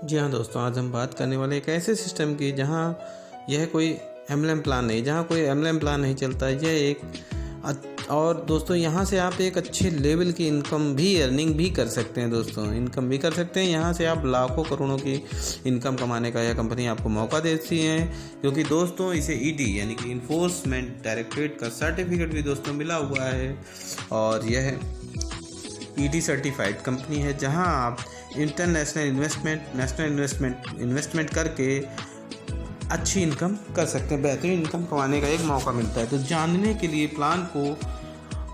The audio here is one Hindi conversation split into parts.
जी हाँ दोस्तों, आज हम बात करने वाले एक ऐसे सिस्टम की जहाँ यह कोई एमएलएम प्लान नहीं, जहाँ कोई एमएलएम प्लान नहीं चलता। यह एक और दोस्तों यहाँ से आप एक अच्छे लेवल की इनकम भी अर्निंग भी कर सकते हैं। दोस्तों इनकम भी कर सकते हैं, यहाँ से आप लाखों करोड़ों की इनकम कमाने का यह कंपनी आपको मौका देती है। क्योंकि दोस्तों इसे ईडी यानी कि इन्फोर्समेंट डायरेक्टरेट का सर्टिफिकेट भी दोस्तों मिला हुआ है और यह ईडी सर्टिफाइड कंपनी है, जहां आप नेशनल इन्वेस्टमेंट करके अच्छी इनकम कर सकते हैं, बेहतरीन इनकम कमाने का एक मौका मिलता है। तो जानने के लिए प्लान को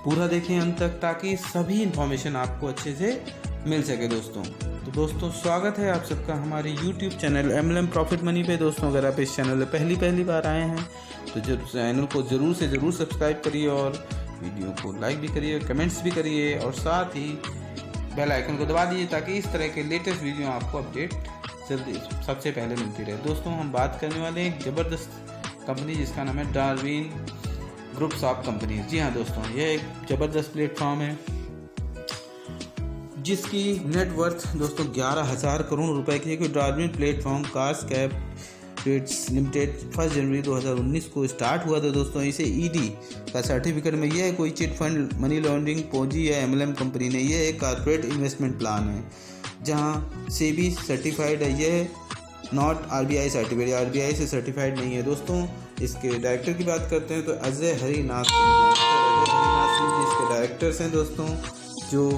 पूरा देखें अंत तक, ताकि सभी इन्फॉर्मेशन आपको अच्छे से मिल सके। दोस्तों स्वागत है आप सबका हमारे YouTube channel MLM profit money पे। दोस्तों अगर आप इस चैनल पे पहली बार आए हैं तो चैनल को ज़रूर से ज़रूर सब्सक्राइब करिए और वीडियो को लाइक भी करिए, कमेंट्स भी करिए और साथ ही बेल आइकन को दबा दीजिए, ताकि इस तरह के लेटेस्ट वीडियो आपको अपडेट जल्दी सबसे पहले मिलती रहे। दोस्तों हम बात करने वाले हैं एक ज़बरदस्त कंपनी जिसका नाम है डार्विन ग्रुप्स ऑफ कंपनी। जी हाँ दोस्तों, यह एक ज़बरदस्त प्लेटफॉर्म है जिसकी नेटवर्थ दोस्तों 11,000 करोड़ रुपए की है। कि Darwin platform cars cap trades limited 1 जनवरी 2019 को स्टार्ट हुआ था। दोस्तों इसे ईडी का सर्टिफिकेट में, यह कोई चिट फंड, मनी लॉन्ड्रिंग, पोजी या एमएलएम कंपनी नहीं, यह एक कॉर्पोरेट इन्वेस्टमेंट प्लान है जहां सेबी सर्टिफाइड है। यह नॉट आरबीआई सर्टिफाइड, आरबीआई से सर्टिफाइड नहीं है। दोस्तों इसके डायरेक्टर की बात करते हैं तो अजय हरिनाथ सिंह जी इसके डायरेक्टर्स हैं। दोस्तों जो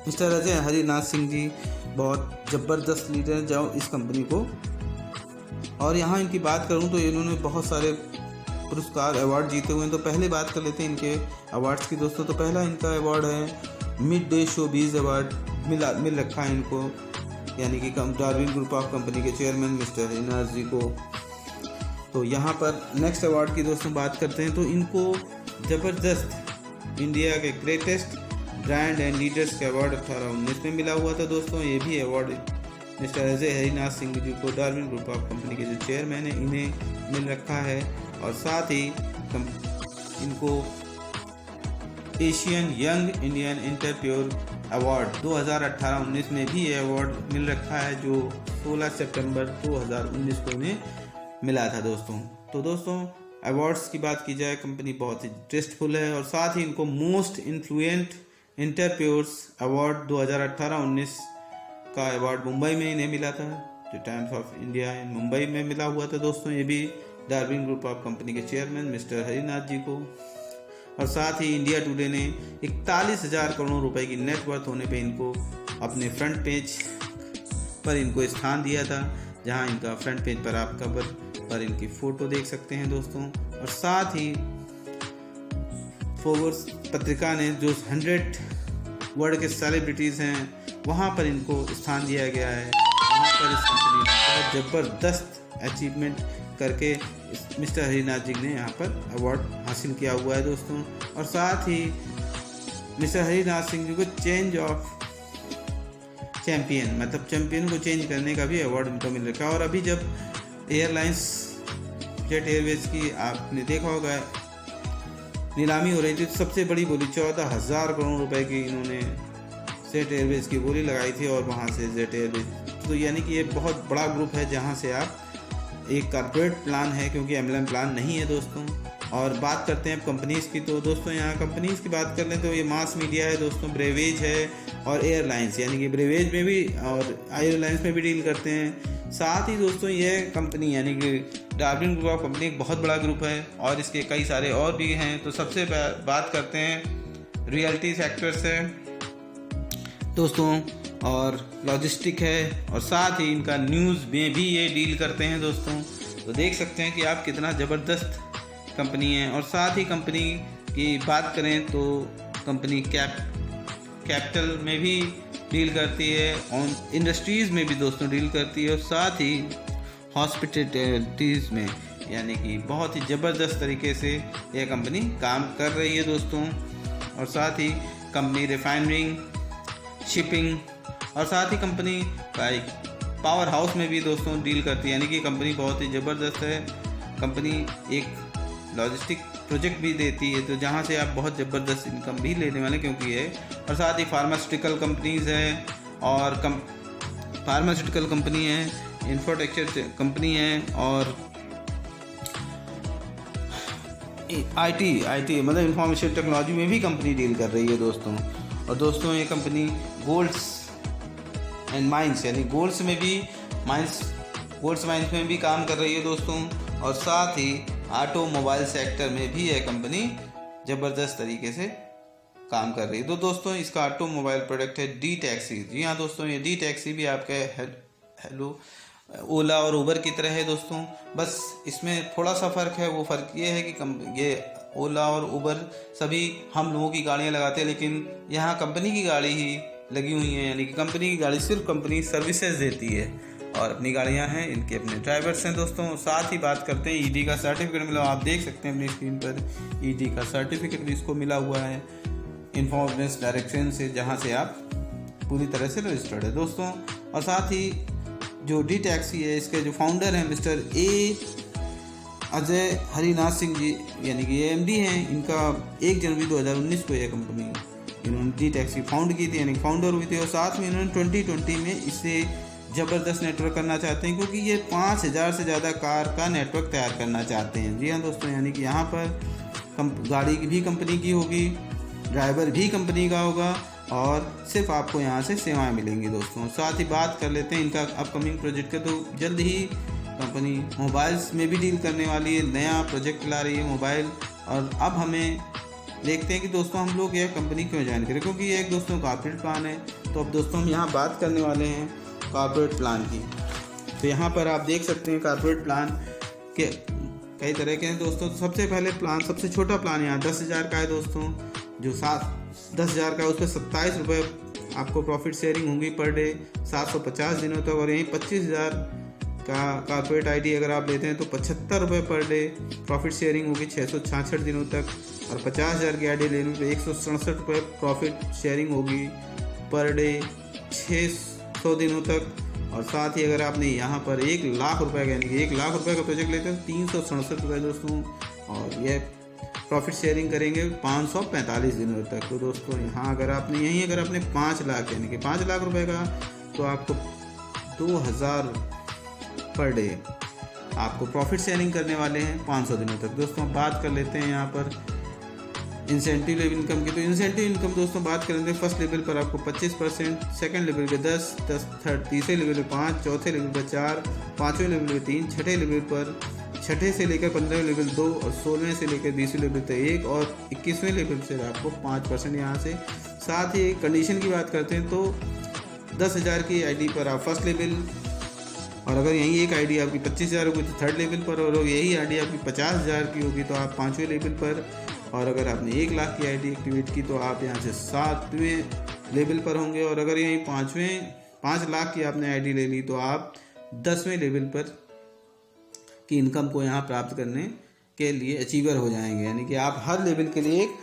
मिस्टर अजय हरिनाथ सिंह जी बहुत ज़बरदस्त लीडर हैं जो इस कंपनी को, और यहाँ इनकी बात करूँ तो इन्होंने बहुत सारे पुरस्कार अवार्ड जीते हुए हैं। तो पहले बात कर लेते हैं इनके अवार्ड्स की। दोस्तों तो पहला इनका अवार्ड है मिड डे शोबीज अवार्ड मिल रखा है इनको, यानी कि डार्विन ग्रुप ऑफ कंपनी के चेयरमैन मिस्टर हरिनाथ जी को। तो यहाँ पर नेक्स्ट अवार्ड की दोस्तों बात करते हैं तो इनको ज़बरदस्त इंडिया के ग्रेटेस्ट ब्रांड एंड लीडर्स के अवार्ड 18-19 में मिला हुआ था। दोस्तों ये भी अवार्ड मिस्टर अजय हरिनाथ सिंह जी को, डार्विन ग्रुप ऑफ कंपनी के जो चेयरमैन है, इन्हें मिल रखा है। और साथ ही इनको Asian young Indian entrepreneur award 2018-19 में भी ये अवार्ड मिल रखा है, जो 16 सितंबर 2019 को इन्हें मिला था। दोस्तों अवार्ड्स की बात की जाए, कंपनी बहुत ही टेस्टफुल है। और साथ ही इनको मोस्ट इन्फ्लुएंट एंटरप्रेन्योर्स अवार्ड 2018-19 का अवार्ड मुंबई में इन्हें मिला था, जो times of India in Mumbai में मिला हुआ था। दोस्तों ये भी डार्विन ग्रुप ऑफ कंपनी के चेयरमैन मिस्टर हरिनाथ जी को। और साथ ही इंडिया टुडे ने 41,000 करोड़ रुपए की नेटवर्थ होने पे इनको अपने फ्रंट पेज पर इनको स्थान दिया था, जहां इनका फ्रंट पेज पर आप कवर पर इनकी फ़ोटो देख सकते हैं। दोस्तों और साथ ही फोर्ब्स पत्रिका ने जो 100 वर्ल्ड के सेलिब्रिटीज़ हैं वहाँ पर इनको स्थान दिया गया है। वहाँ पर इस कंपनी ने बहुत ज़बरदस्त अचीवमेंट करके मिस्टर हरिनाथ जी ने यहाँ पर अवार्ड हासिल किया हुआ है। दोस्तों और साथ ही मिस्टर हरिनाथ सिंह जी को चेंज ऑफ चैम्पियन, मतलब चैम्पियन को चेंज करने का भी अवार्ड उनको मिल रखा है। और अभी जब एयरलाइंस जेट एयरवेज की आपने देखा होगा नीलामी हो रही थी, तो सबसे बड़ी बोली 14,000 करोड़ रुपए की इन्होंने जेट एयरवेज की बोली लगाई थी, और वहाँ से जेट एयरवेज, तो यानी कि ये बहुत बड़ा ग्रुप है जहाँ से आप एक कॉर्पोरेट प्लान है, क्योंकि एमएलएम प्लान नहीं है। दोस्तों और बात करते हैं अब कंपनीज़ की। तो दोस्तों यहाँ कंपनीज़ की बात कर लें तो ये मास मीडिया है, दोस्तों ब्रेवेज है और एयरलाइंस, यानी कि ब्रेवेज में भी और एयरलाइंस में भी डील करते हैं। साथ ही दोस्तों ये कंपनी यानी कि डार्विन ग्रुप ऑफ कंपनी एक बहुत बड़ा ग्रुप है और इसके कई सारे और भी हैं। तो सबसे बात करते हैं रियल्टी सेक्टर से दोस्तों, और लॉजिस्टिक है, और साथ ही इनका न्यूज़ में भी ये डील करते हैं। दोस्तों तो देख सकते हैं कि आप कितना ज़बरदस्त कंपनी है। और साथ ही कंपनी की बात करें तो कंपनी कैपिटल में भी डील करती है और इंडस्ट्रीज़ में भी दोस्तों डील करती है, और साथ ही हॉस्पिटैलिटीज़ में, यानी कि बहुत ही ज़बरदस्त तरीके से यह कंपनी काम कर रही है। दोस्तों और साथ ही कंपनी रिफाइनरिंग, शिपिंग और साथ ही कंपनी पावर हाउस में भी दोस्तों डील करती है, यानी कि कंपनी बहुत ही ज़बरदस्त है। कंपनी एक लॉजिस्टिक प्रोजेक्ट भी देती है, तो जहाँ से आप बहुत ज़बरदस्त इनकम भी लेने वाले क्योंकि है। और साथ ही फार्मास्यूटिकल कंपनीज़ है और फार्मास्यूटिकल कंपनी है, इंफ्रास्ट्रक्चर कंपनी है और आईटी मतलब इंफॉर्मेशन टेक्नोलॉजी में भी कंपनी डील कर रही है दोस्तों। और दोस्तों ये कंपनी गोल्ड्स एंड माइंस यानी गोल्ड्स माइंस में भी काम कर रही है दोस्तों। और साथ ही ऑटोमोबाइल सेक्टर में भी यह कंपनी ज़बरदस्त तरीके से काम कर रही है। तो दोस्तों इसका ऑटोमोबाइल प्रोडक्ट है डी टैक्सी। जी हाँ दोस्तों, ये डी टैक्सी भी आपके ओला और उबर की तरह है दोस्तों। बस इसमें थोड़ा सा फ़र्क है। वो फ़र्क ये है कि ये ओला और उबर सभी हम लोगों की गाड़ियाँ लगाते हैं, लेकिन यहाँ कंपनी की गाड़ी ही लगी हुई है, यानी कि कंपनी की गाड़ी सिर्फ कंपनी सर्विसेज देती है और अपनी गाड़ियाँ हैं, इनके अपने ड्राइवर्स हैं दोस्तों। साथ ही बात करते हैं ईडी का सर्टिफिकेट मिला, आप देख सकते हैं अपनी स्क्रीन पर ईडी का सर्टिफिकेट भी इसको मिला हुआ है इन्फॉर्मेशन डायरेक्शन से, जहाँ से आप पूरी तरह से रजिस्टर्ड है दोस्तों। और साथ ही जो डी टैक्सी है इसके जो फाउंडर हैं मिस्टर अजय हरिनाथ सिंह जी, यानी कि AMD हैं। इनका 1 जनवरी 2019 को यह कंपनी इन्होंने डी टैक्सी फाउंड की थी, यानी फाउंडर हुई थी। और साथ में इन्होंने 2020 में इसे ज़बरदस्त नेटवर्क करना चाहते हैं, क्योंकि ये 5000 से ज़्यादा कार का नेटवर्क तैयार करना चाहते हैं। जी हाँ दोस्तों, यानी कि यहाँ पर गाड़ी भी कंपनी की होगी, ड्राइवर भी कंपनी का होगा और सिर्फ आपको यहाँ से सेवाएं मिलेंगी दोस्तों। साथ ही बात कर लेते हैं इनका अपकमिंग प्रोजेक्ट का। तो जल्द ही कंपनी मोबाइल्स में भी डील करने वाली है, नया प्रोजेक्ट ला रही है मोबाइल। और अब हमें देखते हैं कि दोस्तों हम लोग यह कंपनी क्यों ज्वाइन करें, क्योंकि ये एक दोस्तों कॉर्पोरेट प्लान है। तो अब दोस्तों हम यहाँ बात करने वाले हैं कॉर्पोरेट प्लान की। तो यहाँ पर आप देख सकते हैं कॉर्पोरेट प्लान के कई तरह के हैं दोस्तों। तो सबसे पहले प्लान, सबसे छोटा प्लान यहाँ 10,000 का है दोस्तों, जो 10,000 का है। उस पर 27 रुपये आपको प्रॉफिट शेयरिंग होंगी पर डे 750 दिनों तक। और यहीं 25,000 का कॉर्पोरेट आईडी अगर आप लेते हैं तो 75 रुपये पर डे प्रॉफिट शेयरिंग होगी 666 दिनों तक। और 50,000 की आईडी लेने पर 167 रुपये प्रॉफिट शेयरिंग होगी पर डे 600 दिनों तक। और साथ ही अगर आपने यहाँ पर 1 लाख रुपये का, यानी कि 1 लाख रुपये का प्रोजेक्ट लेते हैं तो 367 रुपये दोस्तों। और यह प्रॉफिट शेयरिंग करेंगे 545 दिनों तक। तो दोस्तों यहाँ अगर आपने 5 लाख यानी कि 5 लाख रुपए का, तो आपको 2000 पर डे आपको प्रॉफिट शेयरिंग करने वाले हैं 500 दिनों तक। दोस्तों बात कर लेते हैं यहाँ पर इंसेंटिव लेवल इनकम की। तो इंसेंटिव इनकम दोस्तों बात करेंगे फर्स्ट लेवल पर आपको 25%, सेकंड लेवल पे 10, तीसरे लेवल पे 5, चौथे लेवल पर 4, पाँचवें लेवल पे 3, छठे लेवल पर, छठे से लेकर 15वें लेवल 2 और 16वें से लेकर 20वें लेवल तक 1 और 21वें लेवल से आपको 5% यहाँ से। साथ ही कंडीशन की बात करते हैं तो 10,000 की आईडी पर आप फर्स्ट लेवल, और अगर यही एक आईडी आपकी 25,000 होगी तो थर्ड लेवल पर, और यही आईडी आपकी 50,000 की होगी तो आप 5वें लेवल पर। और अगर आपने 1 लाख की आईडी एक्टिवेट की तो आप यहाँ से 7वें लेवल पर होंगे। और अगर यही 5 लाख की आपने आईडी ले ली तो आप 10वें लेवल पर की इनकम को यहाँ प्राप्त करने के लिए अचीवर हो जाएंगे। यानी कि आप हर लेवल के लिए एक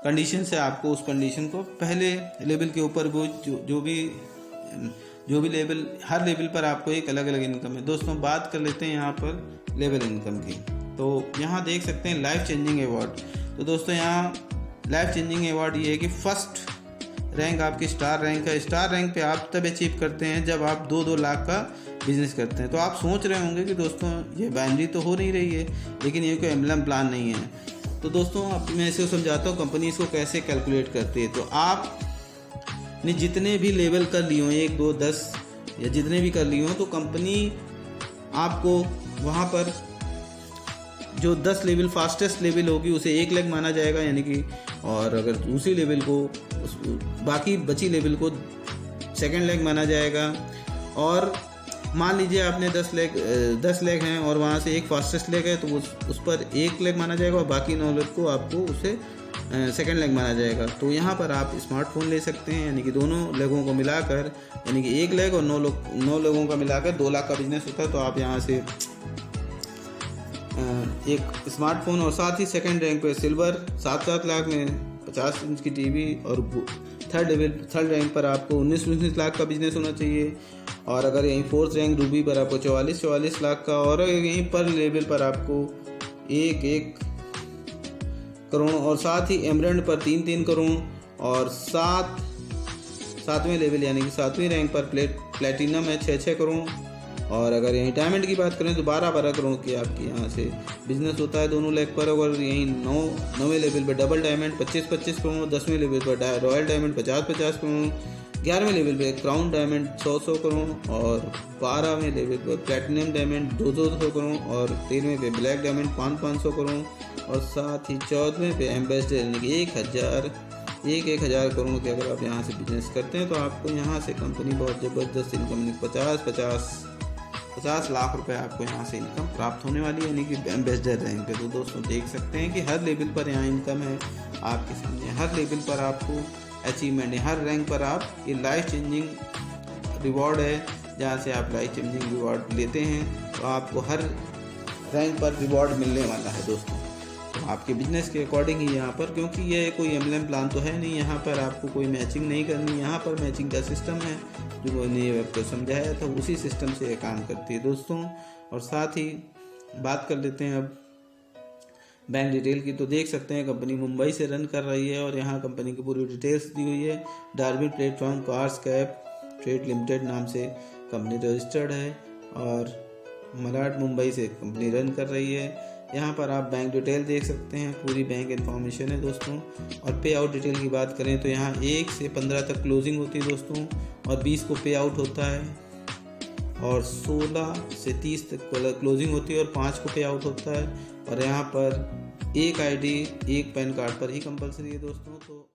कंडीशन से आपको उस कंडीशन को पहले लेवल के ऊपर वो जो भी लेवल, हर लेवल पर आपको एक अलग अलग इनकम है। दोस्तों बात कर लेते हैं यहाँ पर लेवल इनकम की। तो यहाँ देख सकते हैं लाइफ चेंजिंग अवार्ड। तो दोस्तों यहाँ लाइफ चेंजिंग अवार्ड ये है कि फर्स्ट रैंक आपकी स्टार रैंक है। स्टार रैंक पे आप तब अचीव करते हैं जब आप 2-2 लाख का बिजनेस करते हैं। तो आप सोच रहे होंगे कि दोस्तों ये बाइनरी तो हो नहीं रही है, लेकिन ये कोई एम्बलम प्लान नहीं है। तो दोस्तों अब मैं इसे समझाता हूँ कंपनी इसको कैसे कैलकुलेट करती है। तो आपने जितने भी लेवल कर लिए हों, 1, 2, 10 या जितने भी कर लिए हों, तो कंपनी आपको वहाँ पर जो 10 लेवल फास्टेस्ट लेवल होगी उसे 1 लाख माना जाएगा, यानी कि, और अगर दूसरी लेवल को बाकी बची लेवल को सेकंड लेग माना जाएगा। और मान लीजिए आपने 10 लेग हैं और वहाँ से एक फास्टेस्ट लेग है तो उस पर 1 लेग माना जाएगा और बाकी 9 लेग को आपको उसे सेकंड लेग माना जाएगा। तो यहाँ पर आप स्मार्टफोन ले सकते हैं, यानी कि दोनों लेगों को मिलाकर, यानी कि 1 लेग और 9 लोगों का मिलाकर 2 लाख का बिजनेस होता है। तो आप यहाँ से एक स्मार्टफोन और साथ ही सेकंड रैंक पे सिल्वर 7-7 लाख में 50 इंच की टीवी, और थर्ड रैंक पर आपको 19 लाख का बिजनेस होना चाहिए। और अगर यहीं फोर्थ रैंक रूबी पर आपको 44 लाख का, और यहीं पर लेवल पर आपको 1 करोड़, और साथ ही एमरल्ड पर 3 करोड़, और 7 7वें लेवल यानी कि 7वीं रैंक पर प्लेटिनम है 6 करोड़। और अगर यहीं डायमंड की बात करें तो 12 करोड़ की आपकी यहाँ से बिजनेस होता है दोनों लेग पर। अगर यहीं 9वें लेवल पर डबल डायमंड 25 करोड़, 10वें लेवल पर रॉयल डायमंड 50 करोड़, 11वें लेवल पे क्राउन डायमंड 100 करोड़ और 12वें लेवल पर प्लेटिनम डायमंड 200 करोड़ और 13वें पे ब्लैक डायमंड 500 करोड़ और साथ ही 14वें पे एम्बेसडर यानी कि 1000 करोड़ के अगर आप यहाँ से बिजनेस करते हैं तो आपको यहाँ से कंपनी बहुत ज़बरदस्त इनकम 50 लाख रुपए आपको यहाँ से इनकम प्राप्त होने वाली है यानी कि एम्बेसडर रैंक पे। तो दोस्तों देख सकते हैं कि हर लेवल पर यहाँ इनकम है आपके सामने, हर लेवल पर आपको अचीवमेंट है, हर रैंक पर आप ये लाइफ चेंजिंग रिवॉर्ड है जहाँ से आप लाइफ चेंजिंग रिवॉर्ड लेते हैं तो आपको हर रैंक पर रिवॉर्ड मिलने वाला है दोस्तों। तो आपके बिजनेस के अकॉर्डिंग ही यहाँ पर, क्योंकि ये कोई एमएलएम प्लान तो है नहीं, यहाँ पर आपको कोई मैचिंग नहीं करनी, यहाँ पर मैचिंग का सिस्टम है जो मैंने आपको समझाया था उसी सिस्टम से ये काम करती है दोस्तों। और साथ ही बात कर लेते हैं अब बैंक डिटेल की। तो देख सकते हैं कंपनी मुंबई से रन कर रही है और यहाँ कंपनी की पूरी डिटेल्स दी हुई है। Darwin platform cars cap trade limited नाम से कंपनी रजिस्टर्ड है और मलाड मुंबई से कंपनी रन कर रही है। यहाँ पर आप बैंक डिटेल देख सकते हैं, पूरी बैंक इन्फॉर्मेशन है दोस्तों। और पे आउट डिटेल की बात करें तो यहाँ 1 से 15 तक क्लोजिंग होती है दोस्तों और 20 को पे आउट होता है और 16 से 30 तक क्लोजिंग होती है और 5 को पे आउट होता है। और यहाँ पर एक आईडी एक पैन कार्ड पर ही कंपलसरी है दोस्तों। तो